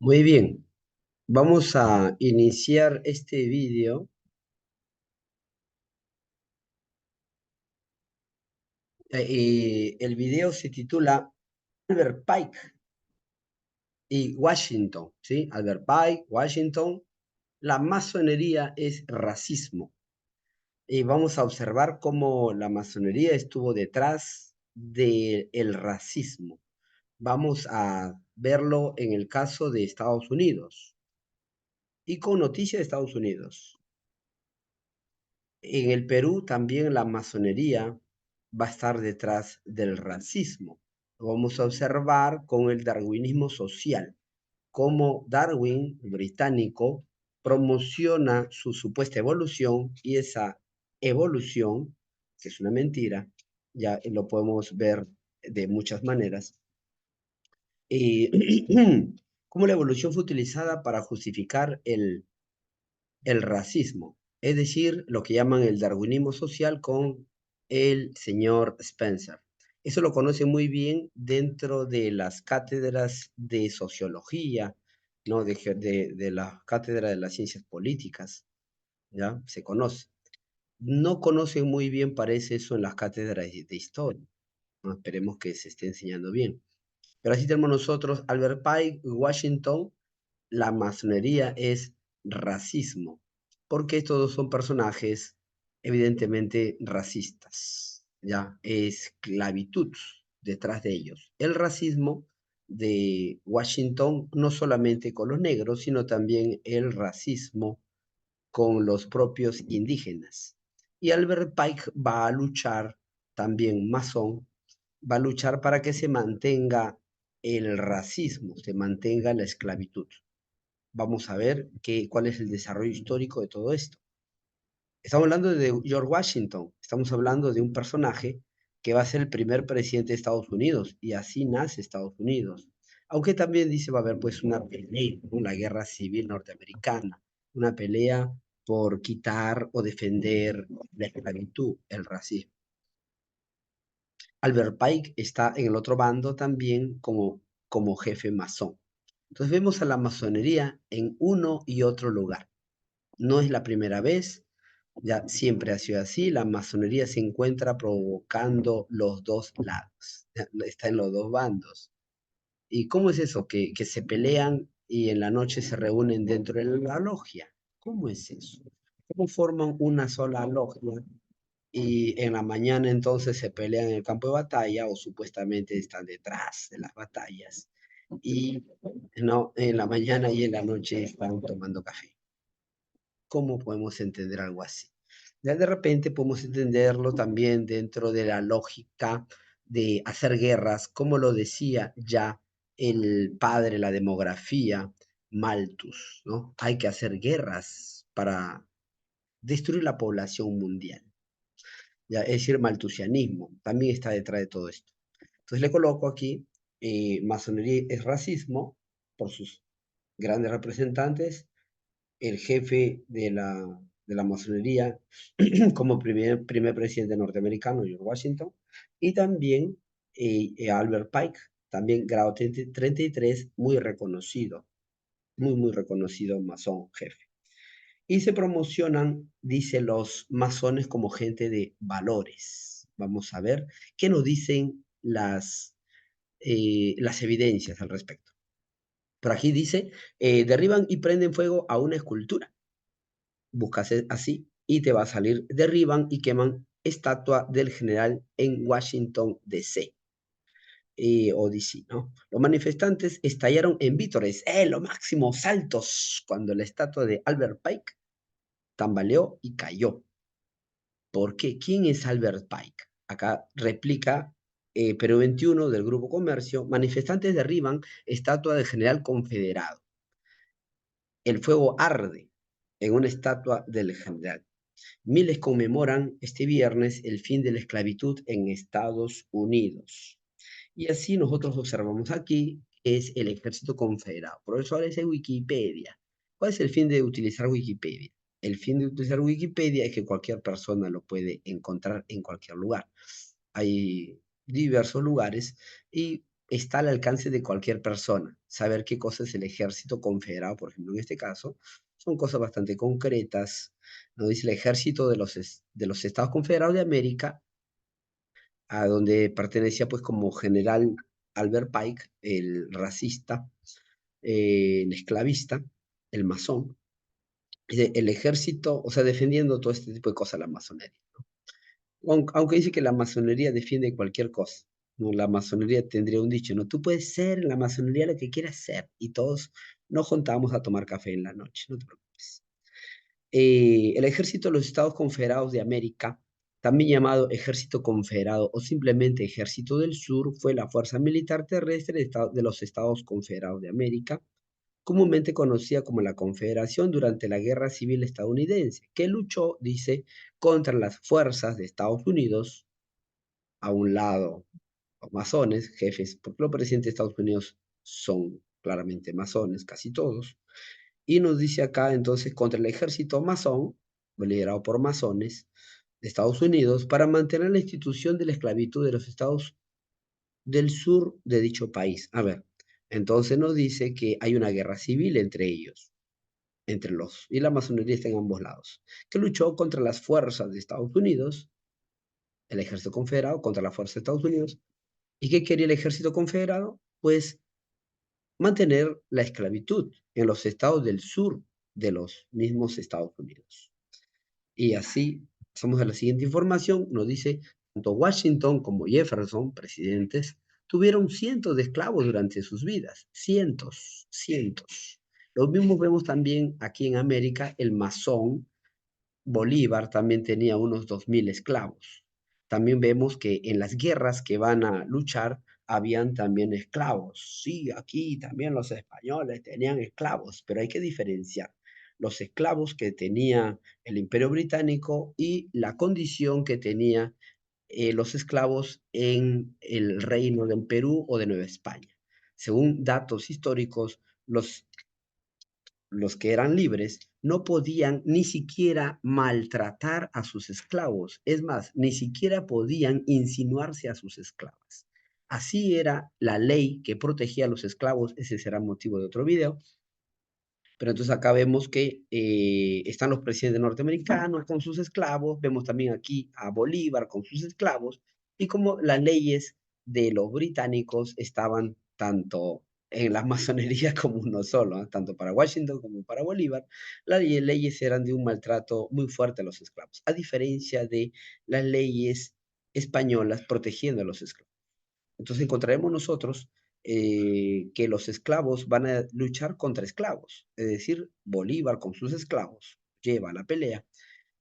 Muy bien, vamos a iniciar este vídeo. El video se titula Albert Pike y Washington, ¿sí? Albert Pike, Washington. La masonería es racismo. Y vamos a observar cómo la masonería estuvo detrás del racismo. Vamos a verlo en el caso de Estados Unidos y con noticias de Estados Unidos. En el Perú también la masonería va a estar detrás del racismo. Lo vamos a observar con el darwinismo social, cómo Darwin, el británico, promociona su supuesta evolución y esa evolución, que es una mentira, ya lo podemos ver de muchas maneras, eh, cómo la evolución fue utilizada para justificar el racismo, es decir, lo que llaman el darwinismo social con el señor Spencer. Eso lo conoce muy bien dentro de las cátedras de sociología, ¿no? De la cátedra de las ciencias políticas, ¿ya? Se conoce. No conocen muy bien, parece eso, en las cátedras de historia, ¿no? Esperemos que se esté enseñando bien. Pero así tenemos nosotros, Albert Pike, Washington, la masonería es racismo, porque estos dos son personajes evidentemente racistas, ¿ya? Esclavitud detrás de ellos. El racismo de Washington no solamente con los negros, sino también el racismo con los propios indígenas. Y Albert Pike va a luchar, también masón, va a luchar para que se mantenga el racismo, se mantenga la esclavitud. Vamos a ver cuál es el desarrollo histórico de todo esto. Estamos hablando de George Washington, estamos hablando de un personaje que va a ser el primer presidente de Estados Unidos, y así nace Estados Unidos. Aunque también dice va a haber pues una pelea, una guerra civil norteamericana, una pelea por quitar o defender la esclavitud, el racismo. Albert Pike está en el otro bando también como jefe masón. Entonces vemos a la masonería en uno y otro lugar. No es la primera vez, ya siempre ha sido así. La masonería se encuentra provocando los dos lados, está en los dos bandos. ¿Y cómo es eso? Que se pelean y en la noche se reúnen dentro de la logia. ¿Cómo es eso? ¿Cómo forman una sola logia y en la mañana entonces se pelean en el campo de batalla o supuestamente están detrás de las batallas y no, en la mañana y en la noche están tomando café? ¿Cómo podemos entender algo así? Ya de repente podemos entenderlo también dentro de la lógica de hacer guerras, como lo decía ya el padre de la demografía, Malthus, ¿no? Hay que hacer guerras para destruir la población mundial. Ya, es decir, malthusianismo también está detrás de todo esto. Entonces le coloco aquí, masonería es racismo por sus grandes representantes, el jefe de la masonería como primer presidente norteamericano, George Washington, y también Albert Pike, también grado 33, muy reconocido, muy reconocido masón jefe. Y se promocionan, dice, los masones como gente de valores. Vamos a ver qué nos dicen las evidencias al respecto. Por aquí dice, derriban y prenden fuego a una escultura. Buscas así y te va a salir, derriban y queman estatua del general en Washington, D.C. O DC, ¿no? Los manifestantes estallaron en vítores, lo máximo, saltos, cuando la estatua de Albert Pike tambaleó y cayó. ¿Por qué? ¿Quién es Albert Pike? Acá replica Perú 21 del Grupo Comercio, manifestantes derriban estatua del general confederado. El fuego arde en una estatua del general. Miles conmemoran este viernes el fin de la esclavitud en Estados Unidos. Y así nosotros observamos aquí es el ejército confederado. Por eso ahora es en Wikipedia. ¿Cuál es el fin de utilizar Wikipedia? El fin de utilizar Wikipedia es que cualquier persona lo puede encontrar en cualquier lugar. Hay diversos lugares y está al alcance de cualquier persona. Saber qué cosa es el ejército confederado, por ejemplo, en este caso, son cosas bastante concretas. Nos dice el ejército de los Estados Confederados de América, a donde pertenecía pues como general Albert Pike, el racista, el esclavista, el masón, el ejército, o sea, defendiendo todo este tipo de cosas, la masonería. Aunque dice que la masonería defiende cualquier cosa. No, la masonería tendría un dicho, ¿no? Tú puedes ser en la masonería lo que quieras ser. Y todos nos juntamos a tomar café en la noche, no te preocupes. El Ejército de los Estados Confederados de América, también llamado Ejército Confederado o simplemente Ejército del Sur, fue la fuerza militar terrestre de los Estados Confederados de América, comúnmente conocida como la Confederación durante la Guerra Civil Estadounidense, que luchó, dice, contra las fuerzas de Estados Unidos, a un lado, los masones, jefes, porque los presidentes de Estados Unidos son claramente masones, casi todos, y nos dice acá entonces contra el ejército masón, liderado por masones de Estados Unidos, para mantener la institución de la esclavitud de los estados del sur de dicho país. A ver, entonces nos dice que hay una guerra civil entre ellos, y la masonería está en ambos lados, que luchó contra las fuerzas de Estados Unidos, el ejército confederado contra la fuerza de Estados Unidos. ¿Y qué quería el ejército confederado? Pues mantener la esclavitud en los estados del sur de los mismos Estados Unidos. Y así, pasamos a la siguiente información, nos dice, tanto Washington como Jefferson, presidentes, tuvieron cientos de esclavos durante sus vidas, cientos, cientos. Lo mismo vemos también aquí en América, el masón Bolívar también tenía unos 2000 esclavos. También vemos que en las guerras que van a luchar habían también esclavos. Sí, aquí también los españoles tenían esclavos, pero hay que diferenciar los esclavos que tenía el Imperio Británico y la condición que tenía los esclavos en el Reino del Perú o de Nueva España. Según datos históricos, los que eran libres no podían ni siquiera maltratar a sus esclavos. Es más, ni siquiera podían insinuarse a sus esclavas. Así era la ley que protegía a los esclavos. Ese será motivo de otro video. Pero entonces acá vemos que están los presidentes norteamericanos con sus esclavos, vemos también aquí a Bolívar con sus esclavos, y como las leyes de los británicos estaban tanto en la masonería como uno solo, ¿eh? Tanto para Washington como para Bolívar, las leyes eran de un maltrato muy fuerte a los esclavos, a diferencia de las leyes españolas protegiendo a los esclavos. Entonces encontraremos nosotros que los esclavos van a luchar contra esclavos, es decir, Bolívar con sus esclavos lleva la pelea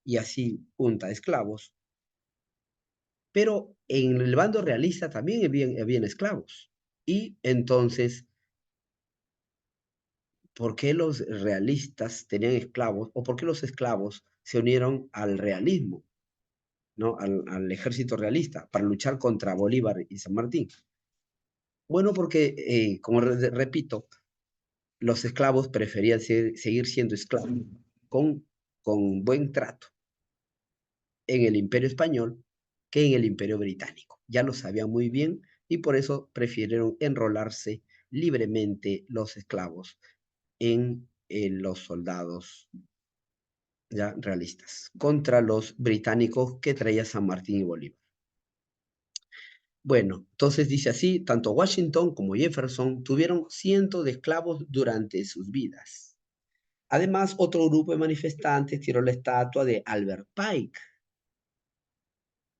y así junta esclavos, pero en el bando realista también habían esclavos. Y entonces, ¿por qué los realistas tenían esclavos o por qué los esclavos se unieron al realismo, ¿no? Al ejército realista para luchar contra Bolívar y San Martín? Bueno, porque, como repito, los esclavos preferían seguir siendo esclavos con, con buen trato en el Imperio Español que en el Imperio Británico. Ya lo sabían muy bien y por eso prefirieron enrolarse libremente los esclavos en los soldados ya realistas contra los británicos que traía San Martín y Bolívar. Bueno, entonces dice así, tanto Washington como Jefferson tuvieron cientos de esclavos durante sus vidas. Además, otro grupo de manifestantes tiró la estatua de Albert Pike.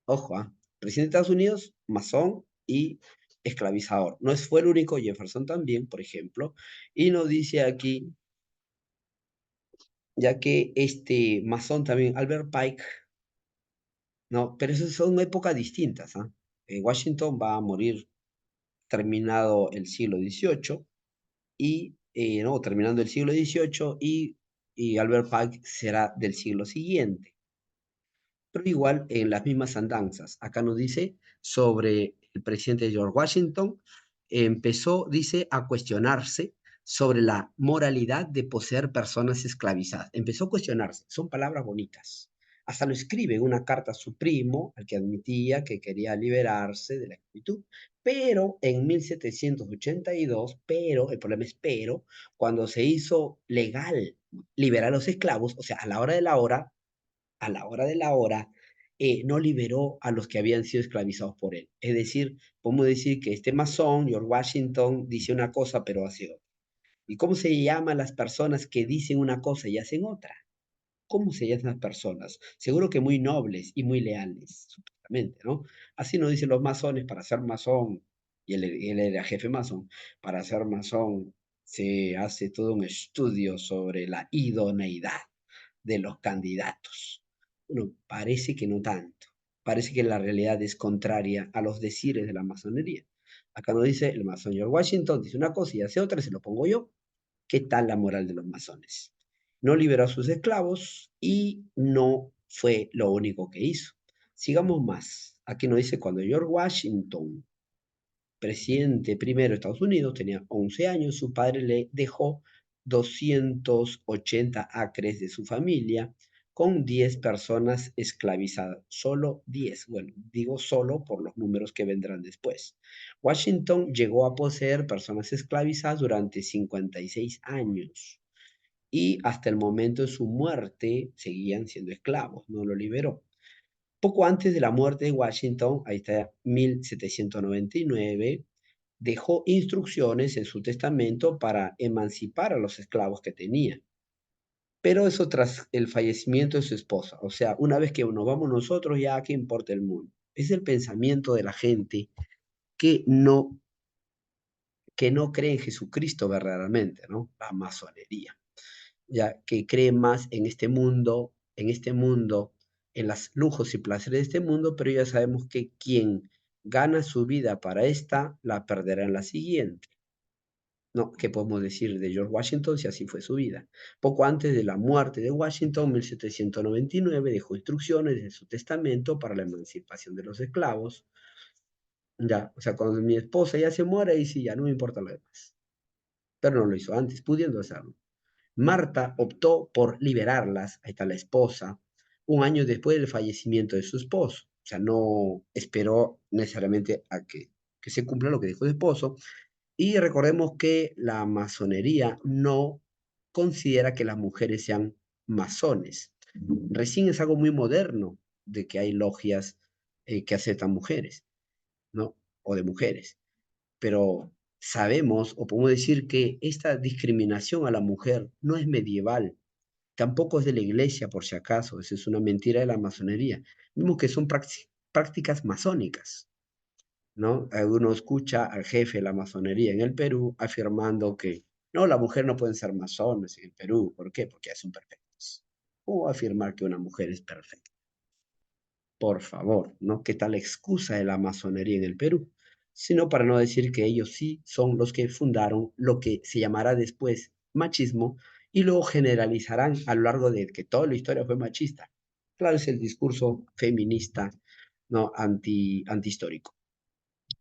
Ojo, presidente de Estados Unidos, masón y esclavizador. No fue el único, Jefferson también, por ejemplo. Y nos dice aquí, ya que este masón también, Albert Pike, no, pero esas son épocas distintas. Washington va a morir terminado el siglo XVIII y, no, terminando el siglo XVIII y Albert Pike será del siglo siguiente. Pero igual en las mismas andanzas. Acá nos dice sobre el presidente George Washington, empezó, dice, a cuestionarse sobre la moralidad de poseer personas esclavizadas. Empezó a cuestionarse, son palabras bonitas. Hasta lo escribe en una carta a su primo, al que admitía que quería liberarse de la esclavitud, Pero en 1782, pero, el problema es pero, cuando se hizo legal liberar a los esclavos, o sea, a la hora de la hora, a la hora de la hora, no liberó a los que habían sido esclavizados por él. Es decir, podemos decir que este masón, George Washington, dice una cosa, pero hace otra. ¿Y cómo se llaman las personas que dicen una cosa y hacen otra? ¿Cómo se llaman las personas? Seguro que muy nobles y muy leales, supuestamente, ¿no? Así nos dicen los masones, para ser masón, y él era jefe masón, para ser masón se hace todo un estudio sobre la idoneidad de los candidatos. Bueno, parece que no tanto. Parece que la realidad es contraria a los decires de la masonería. Acá nos dice el masón George Washington, dice una cosa y hace otra, se lo pongo yo. ¿Qué tal la moral de los masones? No liberó a sus esclavos y no fue lo único que hizo. Sigamos más. Aquí nos dice cuando George Washington, presidente primero de Estados Unidos, tenía 11 años, su padre le dejó 280 acres de su familia con 10 personas esclavizadas. Solo 10. Bueno, digo solo por los números que vendrán después. Washington llegó a poseer personas esclavizadas durante 56 años y hasta el momento de su muerte seguían siendo esclavos, no lo liberó. Poco antes de la muerte de Washington, ahí está 1799, dejó instrucciones en su testamento para emancipar a los esclavos que tenía. Pero eso tras el fallecimiento de su esposa. O sea, una vez que nos vamos nosotros, ya qué importa el mundo. Es el pensamiento de la gente que no, que no cree en Jesucristo verdaderamente, ¿no? La masonería. Ya que cree más en este mundo, en los lujos y placeres de este mundo, pero ya sabemos que quien gana su vida para esta, la perderá en la siguiente. ¿No? ¿Qué podemos decir de George Washington si así fue su vida? Poco antes de la muerte de Washington, 1799, dejó instrucciones en su testamento para la emancipación de los esclavos. Ya, o sea, cuando mi esposa ya se muere, ahí sí, ya no me importa lo demás. Pero no lo hizo antes, pudiendo hacerlo. Marta optó por liberarlas, ahí está la esposa, un año después del fallecimiento de su esposo. O sea, no esperó necesariamente a que se cumpla lo que dijo su esposo. Y recordemos que la masonería no considera que las mujeres sean masones. Recién es algo muy moderno de que hay logias que aceptan mujeres, ¿no? O de mujeres. Pero sabemos o podemos decir que esta discriminación a la mujer no es medieval, tampoco es de la iglesia, por si acaso, esa es una mentira de la masonería. Vemos que son prácticas masónicas, ¿no? Uno escucha al jefe de la masonería en el Perú afirmando que no, la mujer no pueden ser masones en el Perú. ¿Por qué? Porque ya son perfectos. O afirmar que una mujer es perfecta. Por favor, ¿no? ¿Qué tal excusa de la masonería en el Perú? Sino para no decir que ellos sí son los que fundaron lo que se llamará después machismo y luego generalizarán a lo largo de que toda la historia fue machista. Claro, es el discurso feminista, ¿no? Antihistórico.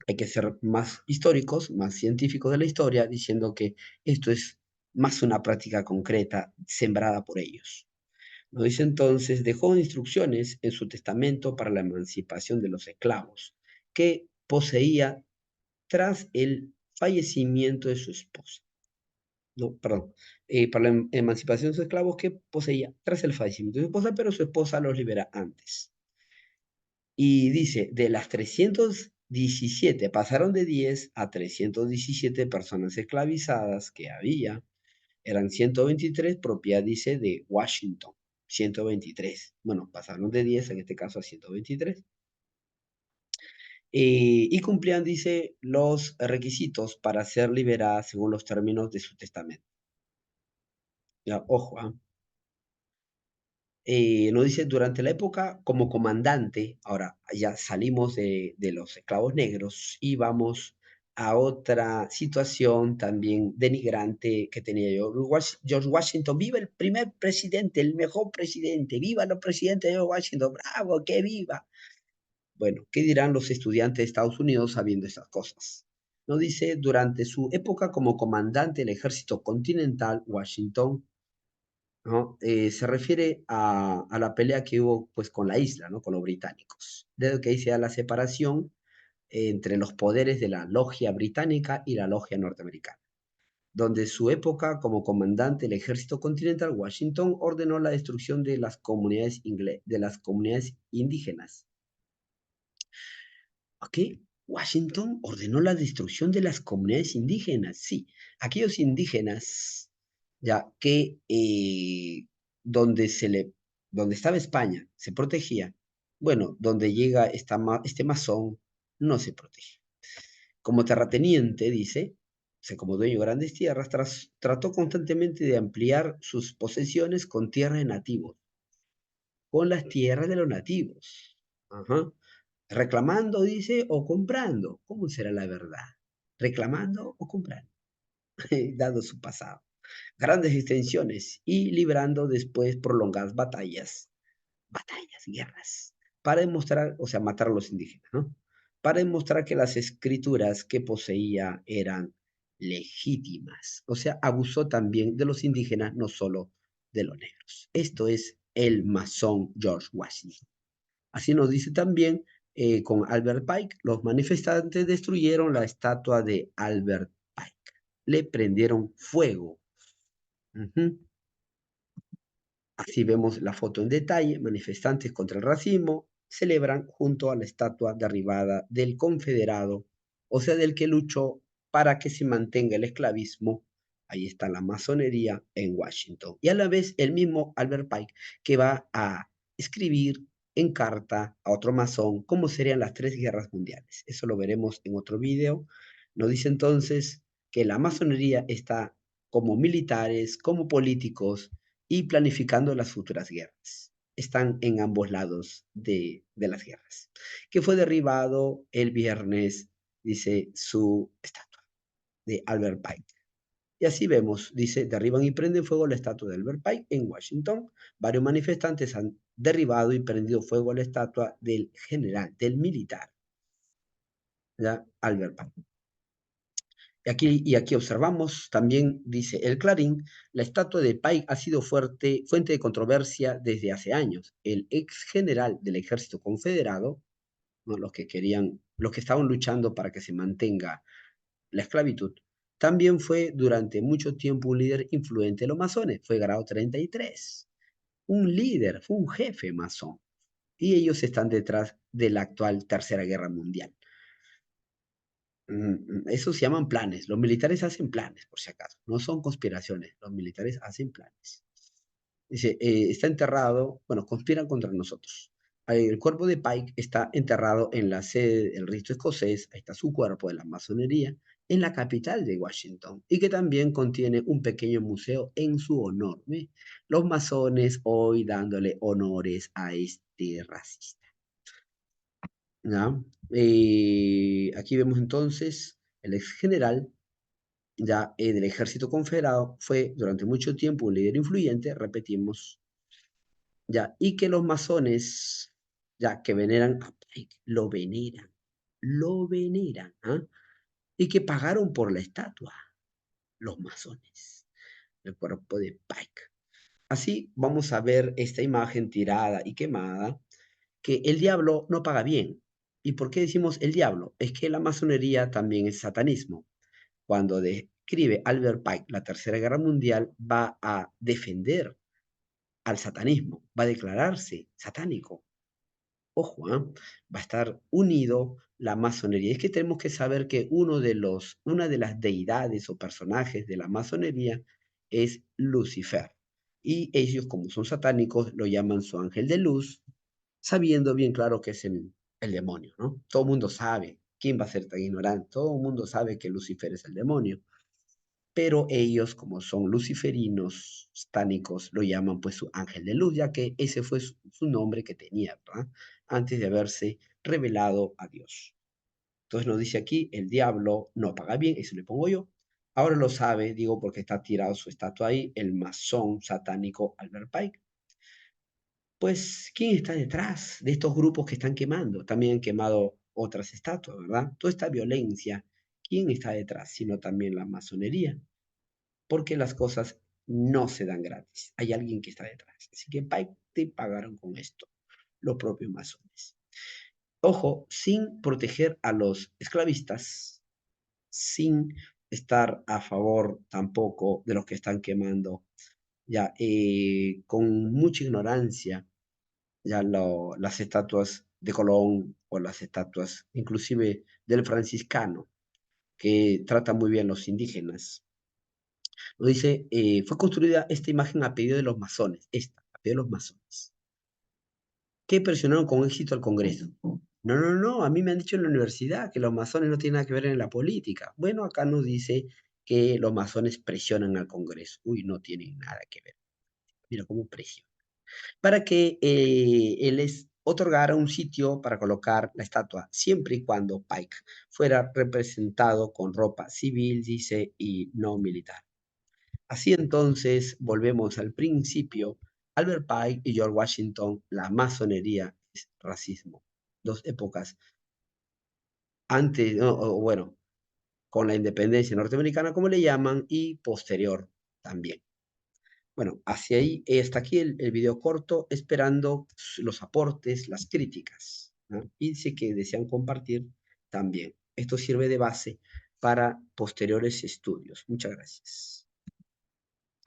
Hay que ser más históricos, más científicos de la historia, diciendo que esto es más una práctica concreta sembrada por ellos. Nos dice entonces, dejó instrucciones en su testamento para la emancipación de los esclavos, que poseía tras el fallecimiento de su esposa. No, perdón, para la emancipación de sus esclavos que poseía tras el fallecimiento de su esposa, pero su esposa los libera antes. Y dice, de las 317, pasaron de 10 a 317 personas esclavizadas que había, eran 123, propiedad, dice, de Washington, 123. Bueno, pasaron de 10, en este caso, a 123. Y cumplían, dice, los requisitos para ser liberadas según los términos de su testamento. Ya, ojo, ¿ah? Nos dice, durante la época como comandante, ahora ya salimos de los esclavos negros y vamos a otra situación también denigrante que tenía yo. George Washington, viva el primer presidente, el mejor presidente, viva los presidentes de George Washington, bravo, que viva. Bueno, ¿qué dirán los estudiantes de Estados Unidos sabiendo estas cosas? Nos dice, durante su época como comandante del ejército continental, Washington, ¿no? Se refiere a la pelea que hubo pues con la isla, ¿no? Con los británicos. Desde que ahí se da la separación entre los poderes de la logia británica y la logia norteamericana, donde su época como comandante del ejército continental, Washington ordenó la destrucción de las comunidades, indígenas. ¿Ok? Washington ordenó la destrucción de las comunidades indígenas. Sí, aquellos indígenas, ya que donde estaba España se protegía, bueno, donde llega este masón no se protege. Como terrateniente, dice, o sea, como dueño de grandes tierras, trató constantemente de ampliar sus posesiones con tierras de nativos, con las tierras de los nativos. Ajá. Reclamando, dice, o comprando. ¿Cómo será la verdad? ¿Reclamando o comprando? Dado su pasado. Grandes extensiones y librando después prolongadas guerras, para demostrar, o sea, matar a los indígenas, ¿no? Para demostrar que las escrituras que poseía eran legítimas. O sea, abusó también de los indígenas, no solo de los negros. Esto es el masón George Washington. Así nos dice también con Albert Pike, los manifestantes destruyeron la estatua de Albert Pike. Le prendieron fuego. Ujú. Así vemos la foto en detalle. Manifestantes contra el racismo celebran junto a la estatua derribada del confederado, o sea, del que luchó para que se mantenga el esclavismo. Ahí está la masonería en Washington. Y a la vez el mismo Albert Pike que va a escribir en carta a otro masón cómo serían las tres guerras mundiales. Eso lo veremos en otro video. Nos dice entonces que la masonería está como militares, como políticos, y planificando las futuras guerras. Están en ambos lados de las guerras. Que fue derribado el viernes, dice su estatua de Albert Pike. Y así vemos, dice, derriban y prenden fuego la estatua de Albert Pike en Washington. Varios manifestantes han derribado y prendido fuego a la estatua del general, del militar, ¿ya? Albert Pike. Y aquí observamos, también dice el Clarín, la estatua de Pike ha sido fuente de controversia desde hace años. El ex general del ejército confederado, ¿no? Los que estaban luchando para que se mantenga la esclavitud, también fue durante mucho tiempo un líder influente de los masones, fue grado 33, un líder, fue un jefe masón, y ellos están detrás de la actual Tercera Guerra Mundial. Eso se llaman planes. Los militares hacen planes, por si acaso. No son conspiraciones. Los militares hacen planes. Dice, está enterrado, bueno, conspiran contra nosotros. El cuerpo de Pike está enterrado en la sede del rito escocés, ahí está su cuerpo de la masonería, en la capital de Washington, y que también contiene un pequeño museo en su honor. ¿Ve? Los masones hoy dándole honores a este racista. ¿Ya? Aquí vemos entonces el ex general ya del ejército confederado fue durante mucho tiempo un líder influyente, repetimos, ya, y que los masones, ya que veneran a Pike, lo veneran, ¿ah? Y que pagaron por la estatua, los masones, el cuerpo de Pike. Así vamos a ver esta imagen tirada y quemada, que el diablo no paga bien. ¿Y por qué decimos el diablo? Es que la masonería también es satanismo. Cuando describe Albert Pike la Tercera Guerra Mundial, va a defender al satanismo, va a declararse satánico. Ojo, ¿eh? Va a estar unido la masonería. Es que tenemos que saber que una de las deidades o personajes de la masonería es Lucifer. Y ellos, como son satánicos, lo llaman su ángel de luz, sabiendo bien claro que es el demonio, ¿no? Todo el mundo sabe. ¿Quién va a ser tan ignorante? Todo el mundo sabe que Lucifer es el demonio, pero ellos, como son luciferinos, satánicos, lo llaman pues su ángel de luz, ya que ese fue su nombre que tenía, ¿verdad? Antes de haberse revelado a Dios. Entonces nos dice aquí, el diablo no paga bien, eso le pongo yo. Ahora lo sabe, digo, porque está tirado su estatua ahí, el masón satánico Albert Pike. Pues, ¿quién está detrás de estos grupos que están quemando? También han quemado otras estatuas, ¿verdad? Toda esta violencia, ¿quién está detrás? Sino también la masonería, porque las cosas no se dan gratis. Hay alguien que está detrás. Así que Pike te pagaron con esto, los propios masones. Ojo, sin proteger a los esclavistas, sin estar a favor tampoco de los que están quemando, ya, con mucha ignorancia, ya las estatuas de Colón o las estatuas inclusive del franciscano, que trata muy bien los indígenas. Lo dice, fue construida esta imagen a pedido de los masones, a pedido de los masones, que presionaron con éxito al Congreso. No, no, no, a mí me han dicho en la universidad que los masones no tienen nada que ver en la política. Bueno, acá nos dice que los masones presionan al Congreso. Uy, no tienen nada que ver. Mira cómo presionan. Para que él les otorgara un sitio para colocar la estatua, siempre y cuando Pike fuera representado con ropa civil, dice, y no militar. Así entonces, volvemos al principio, Albert Pike y George Washington, la masonería es racismo. Dos épocas antes, no, o bueno, con la independencia norteamericana, como le llaman, y posterior también. Bueno, hacia ahí, hasta aquí el video corto, esperando los aportes, las críticas, ¿no? Y dice que desean compartir también. Esto sirve de base para posteriores estudios. Muchas gracias.